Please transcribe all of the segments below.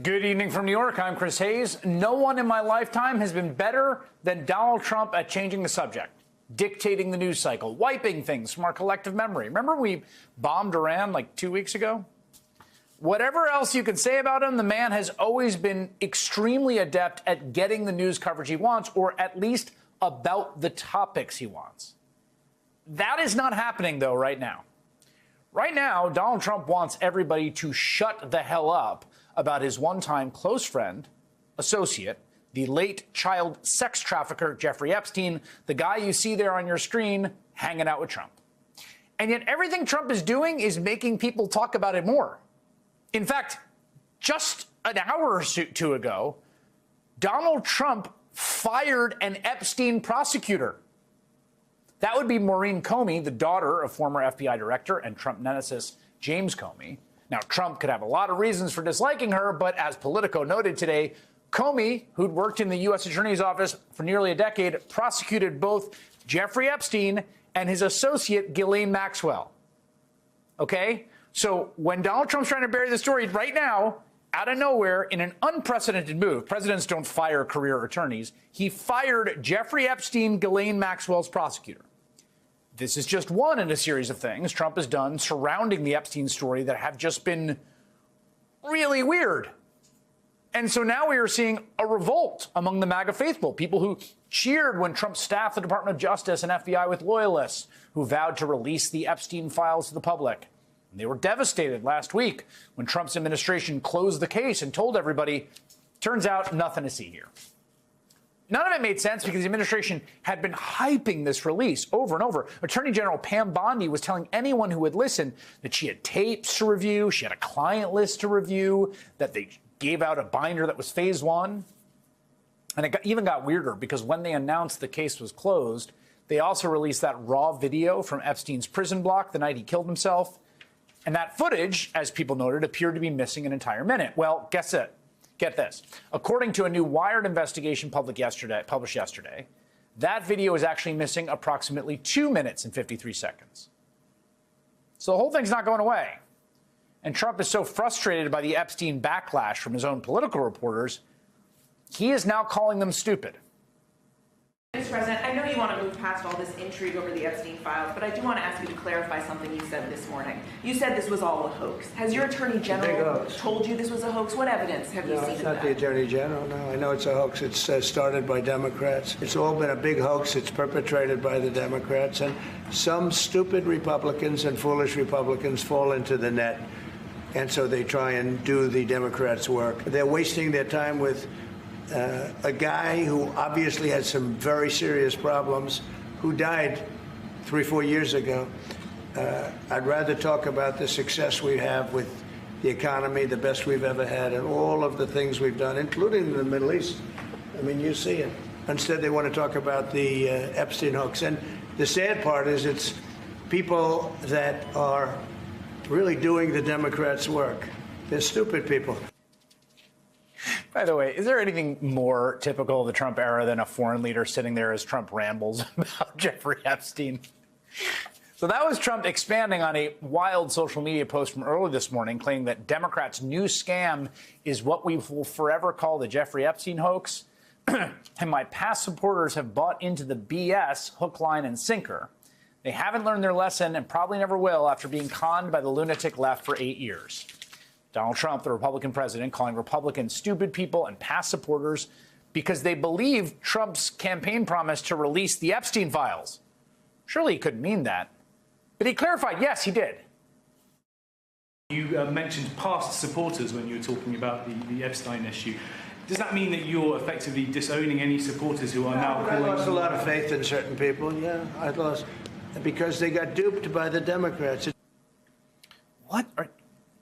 Good evening from New York. I'm Chris Hayes. No one in my lifetime has been better than Donald Trump at changing the subject, dictating the news cycle, wiping things from our collective memory. Remember we bombed Iran like 2 weeks ago? Whatever else you can say about him, the man has always been extremely adept at getting the news coverage he wants, or at least about the topics he wants. That is not happening, though, right now. Right now, Donald Trump wants everybody to shut the hell up about his one-time close friend, associate, the late child sex trafficker Jeffrey Epstein, the guy you see there on your screen hanging out with Trump. And yet everything Trump is doing is making people talk about it more. In fact, just an hour or two ago, Donald Trump fired an Epstein prosecutor. That would be Maureen Comey, the daughter of former FBI director and Trump nemesis James Comey. Now, Trump could have a lot of reasons for disliking her, but as Politico noted today, Comey, who'd worked in the U.S. Attorney's Office for nearly a decade, prosecuted both Jeffrey Epstein and his associate, Ghislaine Maxwell. Okay? So when Donald Trump's trying to bury the story right now, out of nowhere, in an unprecedented move, presidents don't fire career attorneys, he fired Jeffrey Epstein, Ghislaine Maxwell's prosecutor. This is just one in a series of things Trump has done surrounding the Epstein story that have just been really weird. And so now we are seeing a revolt among the MAGA faithful, people who cheered when Trump staffed the Department of Justice and FBI with loyalists who vowed to release the Epstein files to the public. And they were devastated last week when Trump's administration closed the case and told everybody, turns out nothing to see here. None of it made sense because the administration had been hyping this release over and over. Attorney General Pam Bondi was telling anyone who would listen that she had tapes to review, she had a client list to review, that they gave out a binder that was phase one. And it even got weirder because when they announced the case was closed, they also released that raw video from Epstein's prison block the night he killed himself. And that footage, as people noted, appeared to be missing an entire minute. Well, guess it. Get this. According to a new Wired investigation published yesterday, that video is actually missing approximately 2 minutes and 53 seconds. So the whole thing's not going away. And Trump is so frustrated by the Epstein backlash from his own political reporters, he is now calling them stupid. Mr. President, I know you want to move past all this intrigue over the Epstein files, but I do want to ask you to clarify something you said this morning. You said this was all a hoax. Has your Attorney General told you this was a hoax? What evidence have you seen of that? No, it's not the Attorney General, no. I know it's a hoax. It's started by Democrats. It's all been a big hoax. It's perpetrated by the Democrats. And some stupid Republicans and foolish Republicans fall into the net. And so they try and do the Democrats' work. They're wasting their time with a guy who obviously had some very serious problems, who died 3-4 years ago. I'd rather talk about the success we have with the economy, the best we've ever had, and all of the things we've done, including the Middle East. I mean, you see it. Instead, they want to talk about the Epstein hoax. And the sad part is it's people that are really doing the Democrats' work. They're stupid people. By the way, is there anything more typical of the Trump era than a foreign leader sitting there as Trump rambles about Jeffrey Epstein? So that was Trump expanding on a wild social media post from early this morning, claiming that Democrats' new scam is what we will forever call the Jeffrey Epstein hoax. And my past supporters have bought into the BS hook, line, and sinker. They haven't learned their lesson and probably never will after being conned by the lunatic left for 8 years. Donald Trump, the Republican president, calling Republicans stupid people and past supporters because they believe Trump's campaign promise to release the Epstein files. Surely he couldn't mean that. But he clarified, yes, he did. You mentioned past supporters when you were talking about the Epstein issue. Does that mean that you're effectively disowning any supporters who are now calling... I lost a lot of faith in certain people, yeah. I lost because they got duped by the Democrats. What?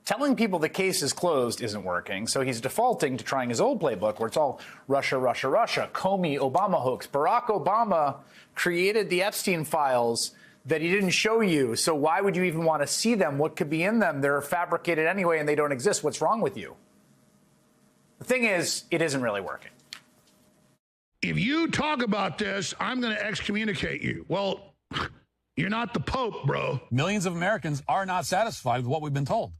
Telling people the case is closed isn't working, so he's defaulting to trying his old playbook where it's all Russia, Russia, Russia, Comey, Obama hoax. Barack Obama created the Epstein files that he didn't show you, so why would you even want to see them? What could be in them? They're fabricated anyway and they don't exist. What's wrong with you? The thing is, it isn't really working. If you talk about this, I'm going to excommunicate you. Well, you're not the Pope, bro. Millions of Americans are not satisfied with what we've been told.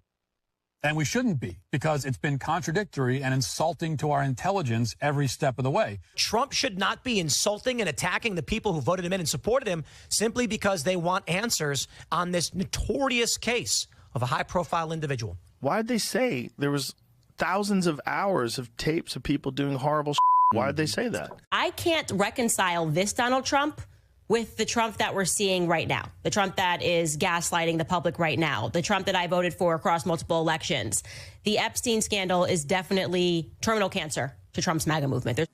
And we shouldn't be, because it's been contradictory and insulting to our intelligence every step of the way. Trump should not be insulting and attacking the people who voted him in and supported him simply because they want answers on this notorious case of a high-profile individual. Why did they say there was thousands of hours of tapes of people doing horrible shit? Why did they say that? I can't reconcile this Donald Trump with the Trump that we're seeing right now, the Trump that is gaslighting the public right now, the Trump that I voted for across multiple elections. The Epstein scandal is definitely terminal cancer to Trump's MAGA movement.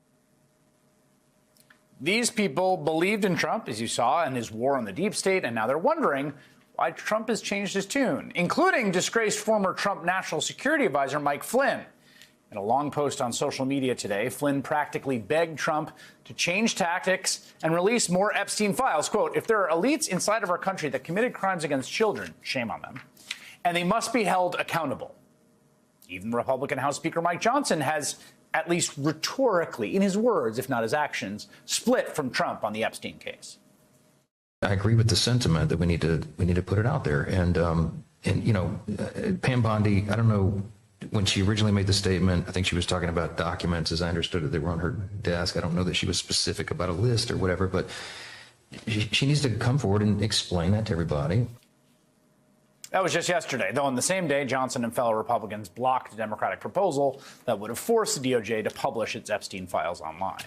These people believed in Trump, as you saw, and his war on the deep state, and now they're wondering why Trump has changed his tune, including disgraced former Trump National Security Advisor Mike Flynn. In a long post on social media today, Flynn practically begged Trump to change tactics and release more Epstein files. Quote, if there are elites inside of our country that committed crimes against children, shame on them, and they must be held accountable. Even Republican House Speaker Mike Johnson has, at least rhetorically, in his words, if not his actions, split from Trump on the Epstein case. I agree with the sentiment that we need to put it out there. And you know, Pam Bondi, I don't know, when she originally made the statement, I think she was talking about documents, as I understood it, that were on her desk. I don't know that she was specific about a list or whatever, but she needs to come forward and explain that to everybody. That was just yesterday, though on the same day, Johnson and fellow Republicans blocked a Democratic proposal that would have forced the DOJ to publish its Epstein files online.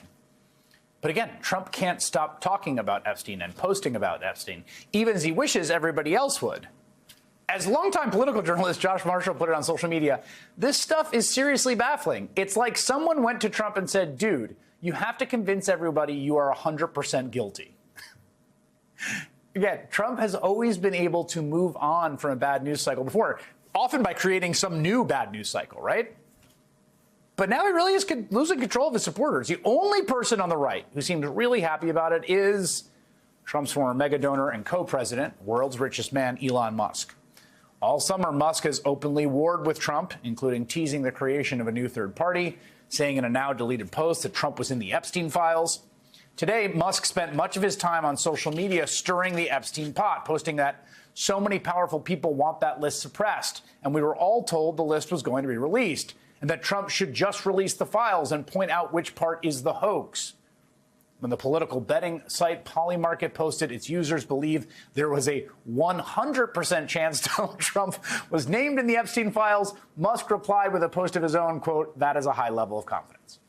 But again, Trump can't stop talking about Epstein and posting about Epstein, even as he wishes everybody else would. As longtime political journalist Josh Marshall put it on social media, this stuff is seriously baffling. It's like someone went to Trump and said, dude, you have to convince everybody you are 100% guilty. Again, Trump has always been able to move on from a bad news cycle before, often by creating some new bad news cycle, right? But now he really is losing control of his supporters. The only person on the right who seems really happy about it is Trump's former mega donor and co-president, world's richest man, Elon Musk. All summer, Musk has openly warred with Trump, including teasing the creation of a new third party, saying in a now-deleted post that Trump was in the Epstein files. Today, Musk spent much of his time on social media stirring the Epstein pot, posting that so many powerful people want that list suppressed, and we were all told the list was going to be released, and that Trump should just release the files and point out which part is the hoax. When the political betting site Polymarket posted its users believe there was a 100% chance Donald Trump was named in the Epstein files, Musk replied with a post of his own, quote, that is a high level of confidence.